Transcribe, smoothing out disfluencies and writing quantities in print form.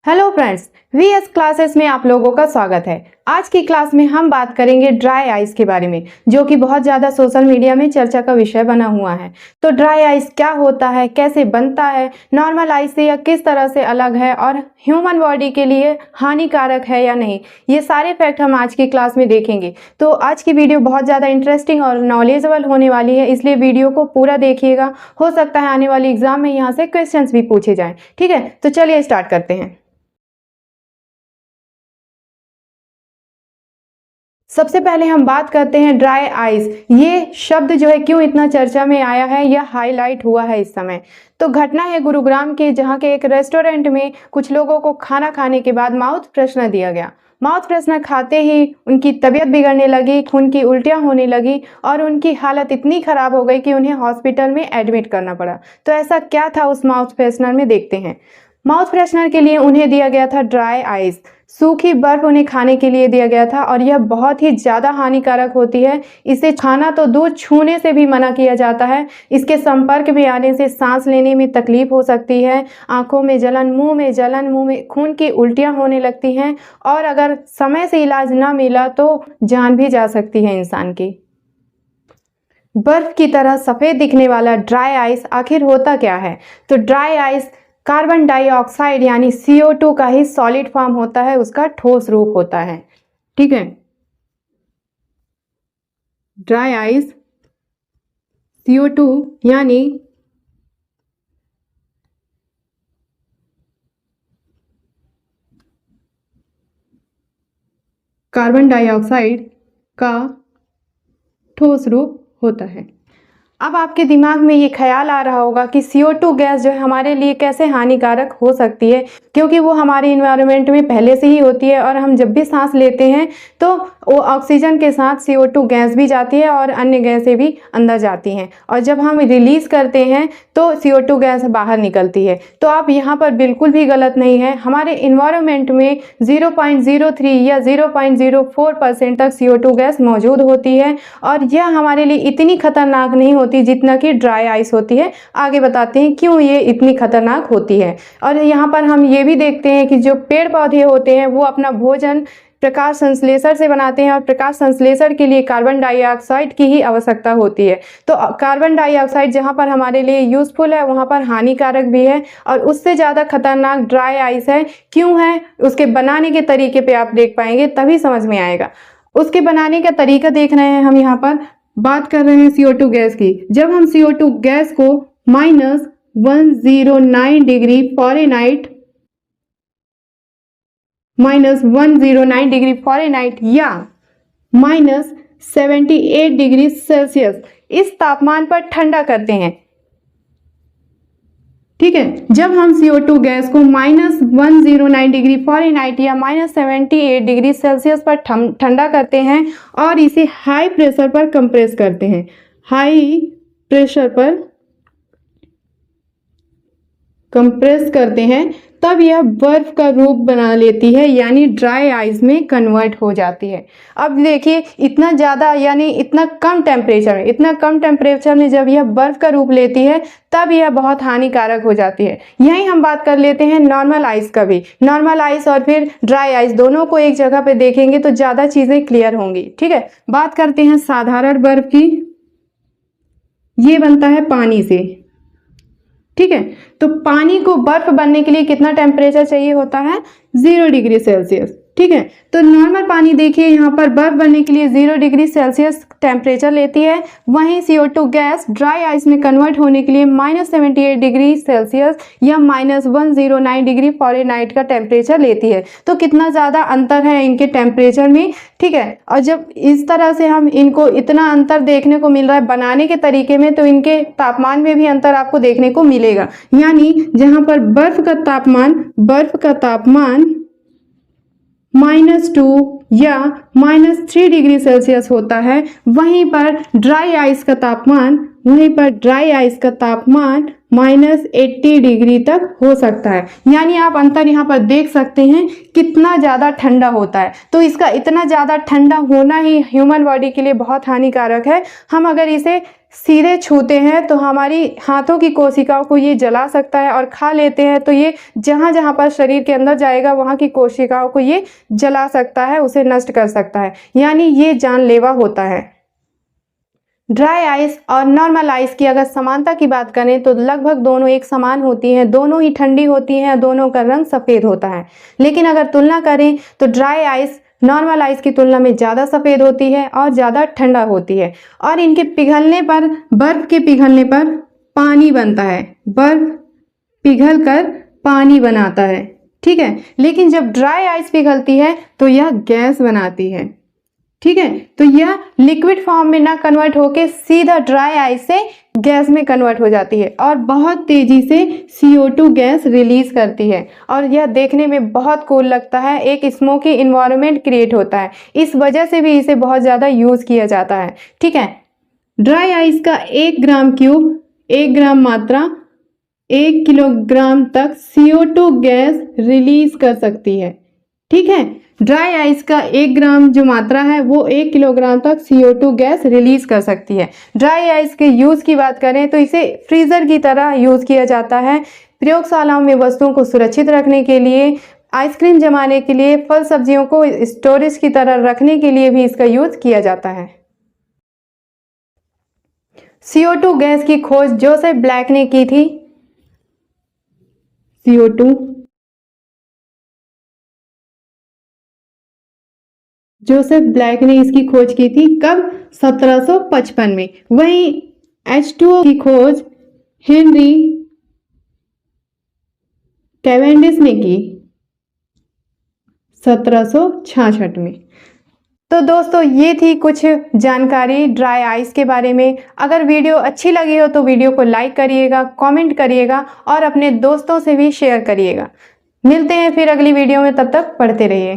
Hello friends, VS classes में आप लोगों का स्वागत है। आज की क्लास में हम बात करेंगे ड्राई आइस के बारे में, जो कि बहुत ज़्यादा सोशल मीडिया में चर्चा का विषय बना हुआ है। तो ड्राई आइस क्या होता है, कैसे बनता है, नॉर्मल आइस से या किस तरह से अलग है और ह्यूमन बॉडी के लिए हानिकारक है या नहीं, ये सारे फैक्ट हम आज की क्लास में देखेंगे। तो आज की वीडियो बहुत ज़्यादा इंटरेस्टिंग और नॉलेजेबल होने वाली है, इसलिए वीडियो को पूरा देखिएगा। हो सकता है आने वाली एग्जाम में यहाँ से क्वेश्चंस भी पूछे जाएँ। ठीक है, तो चलिए स्टार्ट करते हैं। सबसे पहले हम बात करते हैं ड्राई आइस। ये शब्द जो है क्यों इतना चर्चा में आया है या हाईलाइट हुआ है इस समय। तो घटना है गुरुग्राम के, जहाँ के एक रेस्टोरेंट में कुछ लोगों को खाना खाने के बाद माउथ फ्रेशनर दिया गया। माउथ फ्रेशनर खाते ही उनकी तबीयत बिगड़ने लगी, खून की उल्टियाँ होने लगी और उनकी हालत इतनी ख़राब हो गई कि उन्हें हॉस्पिटल में एडमिट करना पड़ा। तो ऐसा क्या था उस माउथ फ्रेशनर में, देखते हैं। माउथ फ्रेशनर के लिए उन्हें दिया गया था ड्राई आइस, सूखी बर्फ उन्हें खाने के लिए दिया गया था और यह बहुत ही ज़्यादा हानिकारक होती है। इसे खाना तो दूर, छूने से भी मना किया जाता है। इसके संपर्क में आने से सांस लेने में तकलीफ हो सकती है, आंखों में जलन, मुंह में खून की उल्टियां होने लगती हैं और अगर समय से इलाज ना मिला तो जान भी जा सकती है इंसान की। बर्फ की तरह सफ़ेद दिखने वाला ड्राई आइस आखिर होता क्या है? तो ड्राई आइस कार्बन डाइऑक्साइड यानी CO2 का ही सॉलिड फॉर्म होता है, उसका ठोस रूप होता है। ठीक है, ड्राई आइस CO2 यानी कार्बन डाइऑक्साइड का ठोस रूप होता है। अब आपके दिमाग में ये ख्याल आ रहा होगा कि CO2 गैस जो है हमारे लिए कैसे हानिकारक हो सकती है, क्योंकि वो हमारे इन्वायरमेंट में पहले से ही होती है और हम जब भी सांस लेते हैं तो वो ऑक्सीजन के साथ CO2 गैस भी जाती है और अन्य गैसें भी अंदर जाती हैं और जब हम रिलीज़ करते हैं तो CO2 गैस बाहर निकलती है। तो आप यहाँ पर बिल्कुल भी गलत नहीं है। हमारे इन्वायरमेंट में 0.03 या 0.04% तक CO2 गैस मौजूद होती है और यह हमारे लिए इतनी खतरनाक नहीं होती जितना कि ड्राई आइस होती है। आगे बताते हैं क्यों ये इतनी खतरनाक होती है। और यहाँ पर हम ये भी देखते हैं कि जो पेड़ पौधे होते हैं वो अपना भोजन प्रकाश संश्लेषण से बनाते हैं और प्रकाश संश्लेषण के लिए कार्बन डाइऑक्साइड की ही आवश्यकता होती है। तो कार्बन डाइऑक्साइड जहाँ पर हमारे लिए यूजफुल है वहाँ पर हानिकारक भी है और उससे ज़्यादा खतरनाक ड्राई आइस है। क्यों है, उसके बनाने के तरीके पे आप देख पाएंगे, तभी समझ में आएगा। उसके बनाने का तरीका देख रहे हैं हम। यहाँ पर बात कर रहे हैं CO2 गैस की। जब हम CO2 गैस को -109 डिग्री फ़ारेनहाइट या -78 डिग्री सेल्सियस इस तापमान पर ठंडा करते हैं। ठीक है, जब हम CO2 गैस को -109 डिग्री फ़ारेनहाइट या -78 डिग्री सेल्सियस पर ठंडा करते हैं और इसे हाई प्रेशर पर कंप्रेस करते हैं, हाई प्रेशर पर कंप्रेस करते हैं, तब यह बर्फ का रूप बना लेती है, यानी ड्राई आइस में कन्वर्ट हो जाती है। अब देखिए, इतना ज़्यादा यानी इतना कम टेम्परेचर में जब यह बर्फ का रूप लेती है तब यह बहुत हानिकारक हो जाती है। यहीं हम बात कर लेते हैं नॉर्मल आइस का भी। नॉर्मल आइस और फिर ड्राई आइस दोनों को एक जगह पे देखेंगे तो ज़्यादा चीज़ें क्लियर होंगी। ठीक है, बात करते हैं साधारण बर्फ की। ये बनता है पानी से। ठीक है, तो पानी को बर्फ बनने के लिए कितना टेम्परेचर चाहिए होता है? 0 डिग्री सेल्सियस। ठीक है, तो नॉर्मल पानी देखिए, यहाँ पर बर्फ बनने के लिए 0 डिग्री सेल्सियस टेम्परेचर लेती है। वहीं CO2 गैस ड्राई आइस में कन्वर्ट होने के लिए -78 डिग्री सेल्सियस या -109 डिग्री फ़ारेनहाइट का टेम्परेचर लेती है। तो कितना ज़्यादा अंतर है इनके टेम्परेचर में। ठीक है, और जब इस तरह से हम इनको इतना अंतर देखने को मिल रहा है बनाने के तरीके में, तो इनके तापमान में भी अंतर आपको देखने को मिलेगा। यानी जहाँ पर बर्फ का तापमान -2 या -3 डिग्री सेल्सियस होता है, वहीं पर ड्राई आइस का तापमान -80 डिग्री तक हो सकता है। यानी आप अंतर यहाँ पर देख सकते हैं कितना ज़्यादा ठंडा होता है। तो इसका इतना ज़्यादा ठंडा होना ही ह्यूमन बॉडी के लिए बहुत हानिकारक है। हम अगर इसे सीधे छूते हैं तो हमारी हाथों की कोशिकाओं को ये जला सकता है, और खा लेते हैं तो ये जहाँ जहाँ पर शरीर के अंदर जाएगा वहाँ की कोशिकाओं को ये जला सकता है, उसे नष्ट कर सकता है, यानी ये जानलेवा होता है। ड्राई आइस और नॉर्मल आइस की अगर समानता की बात करें तो लगभग दोनों एक समान होती हैं, दोनों ही ठंडी होती हैं, दोनों का रंग सफ़ेद होता है। लेकिन अगर तुलना करें तो ड्राई आइस नॉर्मल आइस की तुलना में ज़्यादा सफ़ेद होती है और ज़्यादा ठंडा होती है, और इनके पिघलने पर, बर्फ़ के पिघलने पर पानी बनता है, बर्फ़ पिघल कर पानी बनाता है, ठीक है। लेकिन जब ड्राई आइस पिघलती है तो यह गैस बनाती है, ठीक है। तो यह लिक्विड फॉर्म में ना कन्वर्ट होके सीधा ड्राई आइस से गैस में कन्वर्ट हो जाती है और बहुत तेजी से CO2 गैस रिलीज करती है, और यह देखने में बहुत कूल लगता है, एक स्मोकी इन्वायरमेंट क्रिएट होता है। इस वजह से भी इसे बहुत ज़्यादा यूज़ किया जाता है, ठीक है। ड्राई आइस का 1 ग्राम क्यूब, 1 ग्राम मात्रा 1 किलोग्राम तक CO2 गैस रिलीज कर सकती है, ठीक है। ड्राई आइस का 1 ग्राम जो मात्रा है वो 1 किलोग्राम तक CO2 गैस रिलीज कर सकती है। ड्राई आइस के यूज़ की बात करें तो इसे फ्रीज़र की तरह यूज़ किया जाता है, प्रयोगशालाओं में वस्तुओं को सुरक्षित रखने के लिए, आइसक्रीम जमाने के लिए, फल सब्जियों को स्टोरेज की तरह रखने के लिए भी इसका यूज़ किया जाता है। CO2 गैस की खोज जोसेफ ब्लैक ने की थी। CO2 जोसेफ ब्लैक ने इसकी खोज की थी कब? 1755 में। वहीं H2O की खोज हेनरी कैवेंडिश ने की 1766 में। तो दोस्तों ये थी कुछ जानकारी ड्राई आइस के बारे में। अगर वीडियो अच्छी लगी हो तो वीडियो को लाइक करिएगा, कमेंट करिएगा और अपने दोस्तों से भी शेयर करिएगा। मिलते हैं फिर अगली वीडियो में, तब तक पढ़ते रहिए।